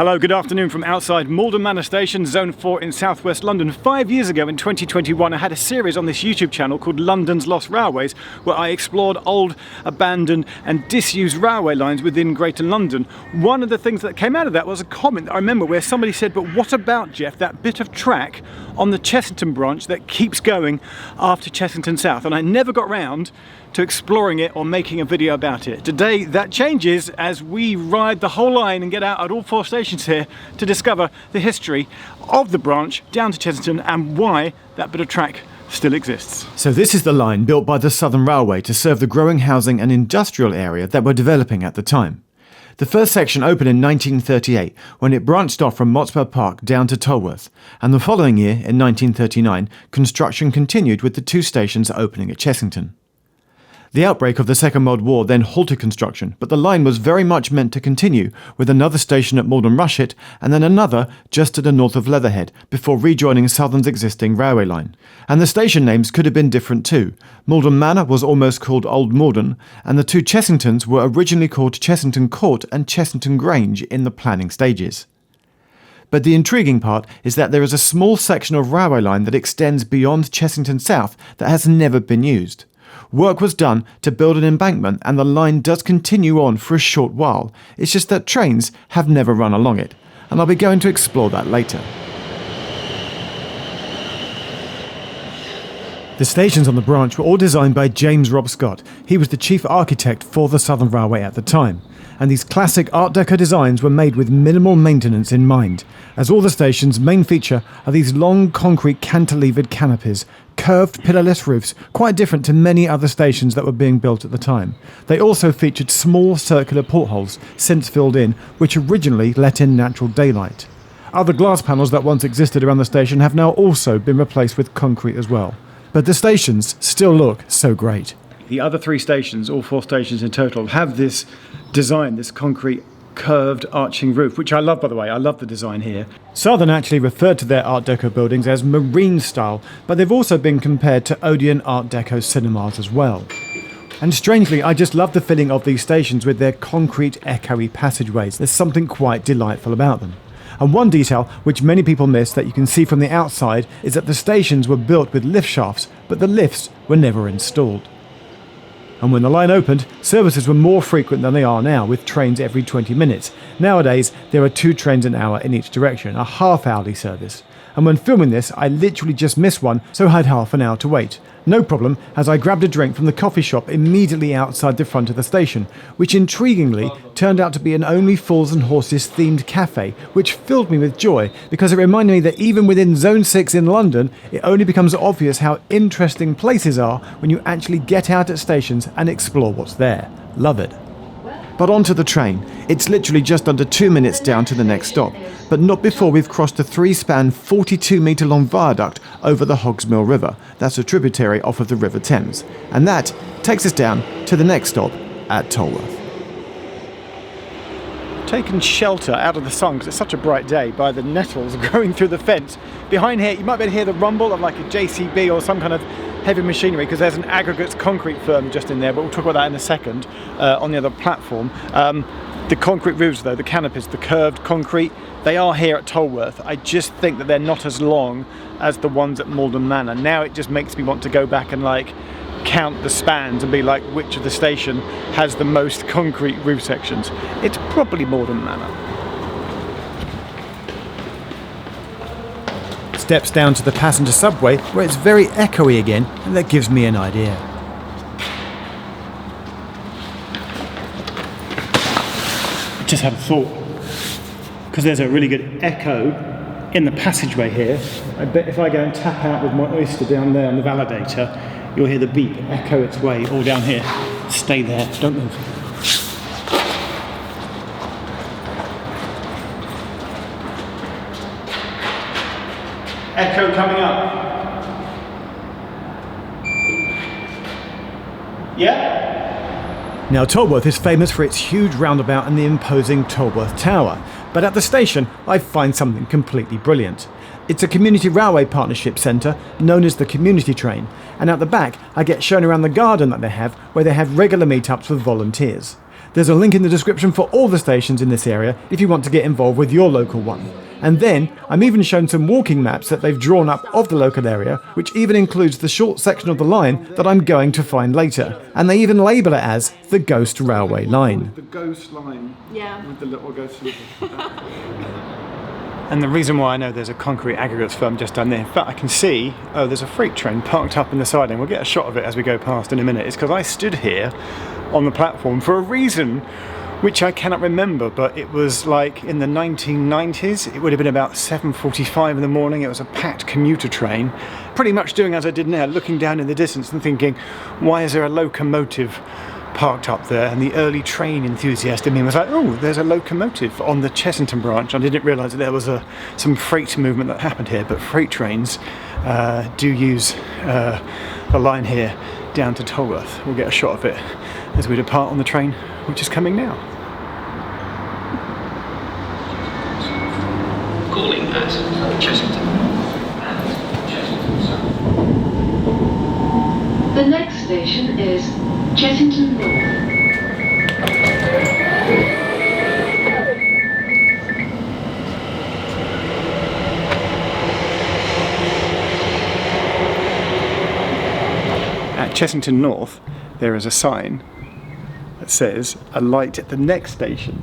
Hello, good afternoon from outside Malden Manor Station, Zone 4 in southwest London. 5 years ago in 2021 I had a series on this YouTube channel called London's Lost Railways, where I explored old, abandoned and disused railway lines within Greater London. One of the things that came out of that was a comment that I remember where somebody said, but what about, Geoff, that bit of track on the Chessington branch that keeps going after Chessington South? And I never got round to exploring it or making a video about it. Today that changes as we ride the whole line and get out at all 4 stations here to discover the history of the branch down to Chessington and why that bit of track still exists. So this is the line built by the Southern Railway to serve the growing housing and industrial area that were developing at the time. The first section opened in 1938 when it branched off from Motspur Park down to Tolworth, and the following year, in 1939, construction continued with the 2 stations opening at Chessington. The outbreak of the Second World War then halted construction, but the line was very much meant to continue, with another station at Malden Rushet and then another just to the north of Leatherhead, before rejoining Southern's existing railway line. And the station names could have been different too. Malden Manor was almost called Old Malden, and the 2 Chessingtons were originally called Chessington Court and Chessington Grange in the planning stages. But the intriguing part is that there is a small section of railway line that extends beyond Chessington South that has never been used. Work was done to build an embankment and the line does continue on for a short while. It's just that trains have never run along it, and I'll be going to explore that later. The stations on the branch were all designed by James Rob Scott. He was the chief architect for the Southern Railway at the time. And these classic Art Deco designs were made with minimal maintenance in mind, as all the stations' main feature are these long concrete cantilevered canopies, curved pillarless roofs, quite different to many other stations that were being built at the time. They also featured small circular portholes, since filled in, which originally let in natural daylight. Other glass panels that once existed around the station have now also been replaced with concrete as well. But the stations still look so great. The other 3 stations, all 4 stations in total, have this design, this concrete curved arching roof, which I love, by the way. I love the design here. Southern actually referred to their Art Deco buildings as marine style, but they've also been compared to Odeon Art Deco cinemas as well. And strangely, I just love the feeling of these stations with their concrete echoey passageways. There's something quite delightful about them. And one detail which many people miss that you can see from the outside is that the stations were built with lift shafts, but the lifts were never installed. And when the line opened, services were more frequent than they are now, with trains every 20 minutes. Nowadays, there are 2 trains an hour in each direction, a half-hourly service. And when filming this, I literally just missed one, so I had half an hour to wait. No problem, as I grabbed a drink from the coffee shop immediately outside the front of the station, which intriguingly turned out to be an Only Fools and Horses themed cafe, which filled me with joy because it reminded me that even within Zone 6 in London, it only becomes obvious how interesting places are when you actually get out at stations and explore what's there. Love it. But onto the train. It's literally just under 2 minutes down to the next stop, but not before we've crossed the 3-span 42-metre long viaduct over the Hogsmill River. That's a tributary off of the River Thames. And that takes us down to the next stop at Tolworth. Taken shelter out of the sun, because it's such a bright day, by the nettles growing through the fence. Behind here, you might be able to hear the rumble of like a JCB or some kind of heavy machinery, because there's an aggregates concrete firm just in there, but we'll talk about that in a second on the other platform. The concrete roofs though, the canopies, the curved concrete, they are here at Tolworth. I just think that they're not as long as the ones at Malden Manor. Now it just makes me want to go back and like count the spans and be like, which of the station has the most concrete roof sections? It's probably Malden Manor. Steps down to the passenger subway, where it's very echoey again, and that gives me an idea. Just had a thought, because there's a really good echo in the passageway here. I bet if I go and tap out with my oyster down there on the validator, you'll hear the beep echo its way all down here. Stay there, don't move. Echo coming up. Yeah? Now Tolworth is famous for its huge roundabout and the imposing Tolworth Tower, but at the station I find something completely brilliant. It's a community railway partnership centre known as the Community Train, and at the back I get shown around the garden that they have, where they have regular meetups with volunteers. There's a link in the description for all the stations in this area if you want to get involved with your local one. And then I'm even shown some walking maps that they've drawn up of the local area, which even includes the short section of the line that I'm going to find later. And they even label it as the Ghost Railway Line. The ghost line. Yeah. With the little ghost. And the reason why I know there's a concrete aggregates firm just down there, in fact I can see, oh, there's a freight train parked up in the siding. We'll get a shot of it as we go past in a minute. It's because I stood here on the platform for a reason which I cannot remember, but it was like in the 1990s. It would have been about 7:45 in the morning. It was a packed commuter train, pretty much doing as I did now, looking down in the distance and thinking, why is there a locomotive parked up there? And the early train enthusiast in me was like, oh, there's a locomotive on the Chessington branch. I didn't realise that there was some freight movement that happened here, but freight trains do use the line here down to Tolworth. We'll get a shot of it as we depart on the train which is coming now. Calling at Chessington. The next station is Chessington North. At Chessington North, there is a sign that says alight at the next station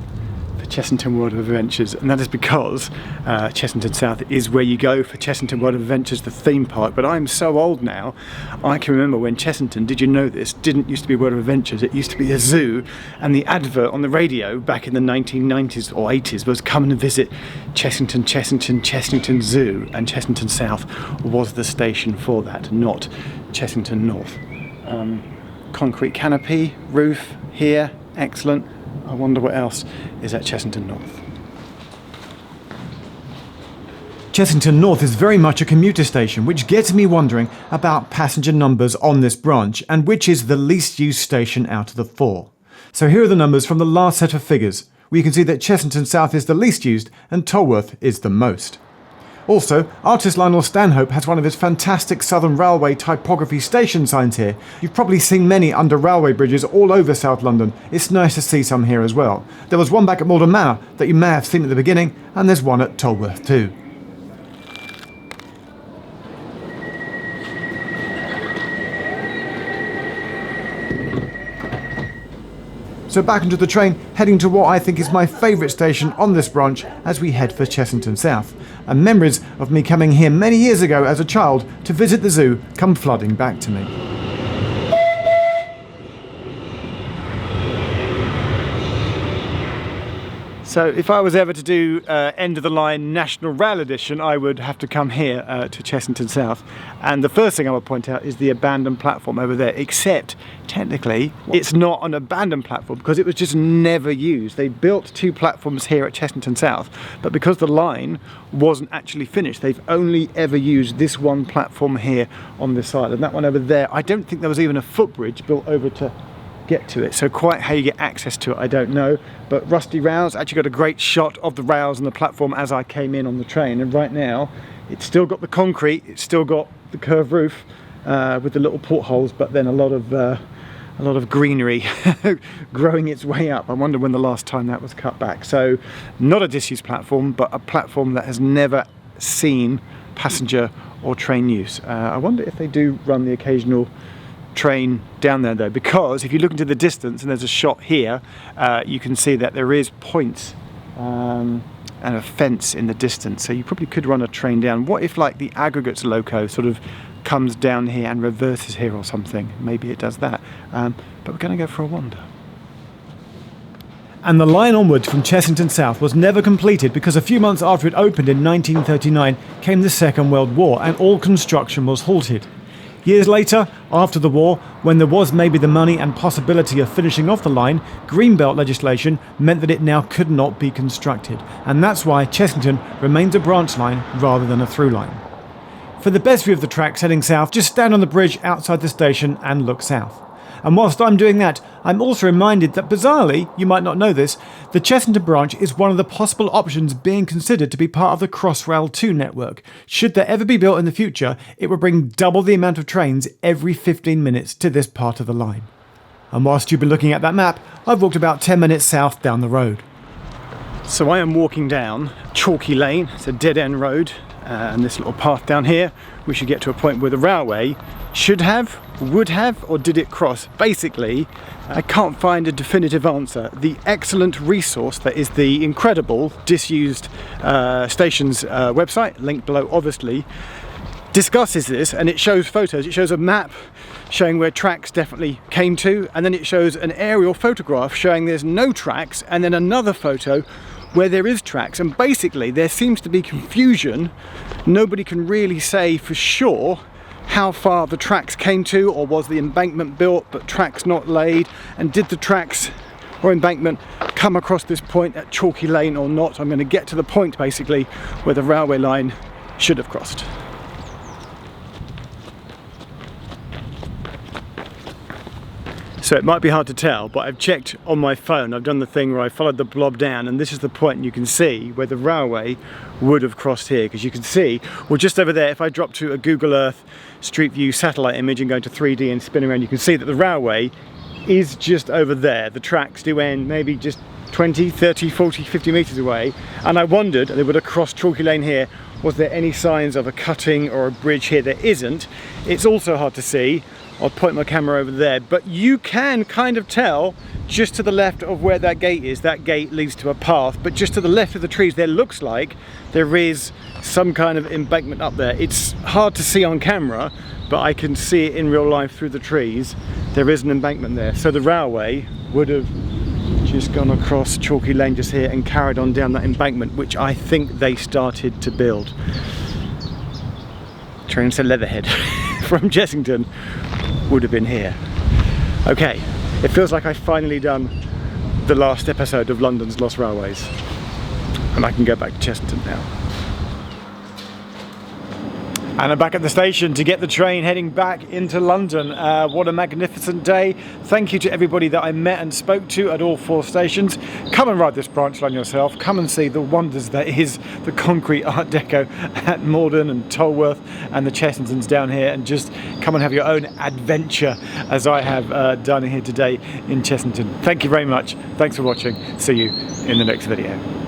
for Chessington World of Adventures, and that is because Chessington South is where you go for Chessington World of Adventures, the theme park. But I'm so old now, I can remember when Chessington, did you know this, didn't used to be World of Adventures, it used to be a zoo, and the advert on the radio back in the 1990s or 80s was come and visit Chessington Zoo, and Chessington South was the station for that, not Chessington North. Concrete canopy, roof here, excellent. I wonder what else is at Chessington North. Chessington North is very much a commuter station, which gets me wondering about passenger numbers on this branch and which is the least used station out of the four. So here are the numbers from the last set of figures, where you can see that Chessington South is the least used and Tolworth is the most. Also, artist Lionel Stanhope has one of his fantastic Southern Railway typography station signs here. You've probably seen many under railway bridges all over South London. It's nice to see some here as well. There was one back at Malden Manor that you may have seen at the beginning, and there's one at Tolworth too. So back into the train, heading to what I think is my favourite station on this branch as we head for Chessington South. And memories of me coming here many years ago as a child to visit the zoo come flooding back to me. So if I was ever to do end of the line National Rail Edition, I would have to come here to Chessington South. And the first thing I would point out is the abandoned platform over there, except technically it's not an abandoned platform because it was just never used. They built two platforms here at Chessington South, but because the line wasn't actually finished, they've only ever used this one platform here on this side. And that one over there, I don't think there was even a footbridge built over to get to it, so quite how you get access to it I don't know, but rusty rails. Actually got a great shot of the rails and the platform as I came in on the train, and right now it's still got the concrete, it's still got the curved roof with the little portholes, but then a lot of greenery growing its way up. I wonder when the last time that was cut back. So not a disused platform, but a platform that has never seen passenger or train use. I wonder if they do run the occasional train down there though, because if you look into the distance and there's a shot here, you can see that there is points and a fence in the distance, so you probably could run a train down. What if like the aggregates loco sort of comes down here and reverses here or something? Maybe it does that, but we're going to go for a wander. And the line onwards from Chessington South was never completed because a few months after it opened in 1939 came the Second World War and all construction was halted. Years later, after the war, when there was maybe the money and possibility of finishing off the line, Greenbelt legislation meant that it now could not be constructed, and that's why Chessington remains a branch line rather than a through line. For the best view of the tracks heading south, just stand on the bridge outside the station and look south. And whilst I'm doing that, I'm also reminded that bizarrely, you might not know this, the Chessington branch is one of the possible options being considered to be part of the Crossrail 2 network. Should there ever be built in the future, it would bring double the amount of trains every 15 minutes to this part of the line. And whilst you've been looking at that map, I've walked about 10 minutes south down the road. So I am walking down Chalky Lane. It's a dead-end road, and this little path down here, we should get to a point where the railway should have, would have, or did it cross? Basically, I can't find a definitive answer. The excellent resource that is the incredible disused station's website, linked below obviously, discusses this, and it shows photos. It shows a map showing where tracks definitely came to, and then it shows an aerial photograph showing there's no tracks, and then another photo where there is tracks. And basically there seems to be confusion. Nobody can really say for sure how far the tracks came to, or was the embankment built but tracks not laid, and did the tracks or embankment come across this point at Chalky Lane or not. I'm going to get to the point basically where the railway line should have crossed. So it might be hard to tell, but I've checked on my phone. I've done the thing where I followed the blob down, and this is the point you can see where the railway would have crossed here, because you can see, well, just over there, if I drop to a Google Earth Street View satellite image and go to 3D and spin around, you can see that the railway is just over there. The tracks do end maybe just 20, 30, 40, 50 metres away, and I wondered, they would have crossed Chalky Lane here, was there any signs of a cutting or a bridge here? There isn't. It's also hard to see. I'll point my camera over there, but you can kind of tell just to the left of where that gate is. That gate leads to a path, but just to the left of the trees there looks like there is some kind of embankment up there. It's hard to see on camera, but I can see it in real life through the trees. There is an embankment there, so the railway would have just gone across Chalky Lane just here and carried on down that embankment, which I think they started to build. Train to Leatherhead from Chessington would have been here. Okay, it feels like I've finally done the last episode of London's Lost Railways, and I can go back to Chessington now. And I'm back at the station to get the train heading back into London. What a magnificent day. Thank you to everybody that I met and spoke to at all 4 stations. Come and ride this branch line yourself. Come and see the wonders that is the concrete Art Deco at Morden and Tolworth and the Chessingtons down here, and just come and have your own adventure as I have done here today in Chessington. Thank you very much. Thanks for watching. See you in the next video.